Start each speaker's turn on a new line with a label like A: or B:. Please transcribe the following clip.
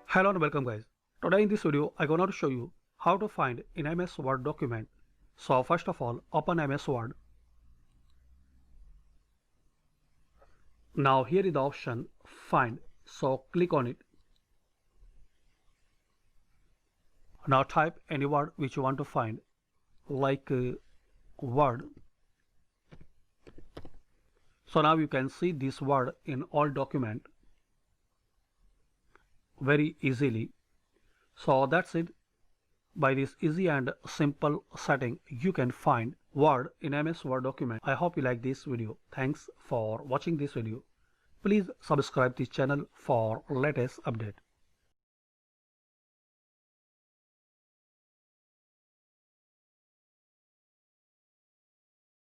A: Hello and welcome guys. Today in this video I'm going to show you how to find in MS Word document. So first of all, open MS Word. Now here is the option find. So click on it. Now type any word which you want to find, like word. So now you can see this word in all document very easily. So that's it. By this easy and simple setting, you can find Word in MS Word document. I hope you like this video. Thanks for watching this video. Please subscribe this channel for latest update.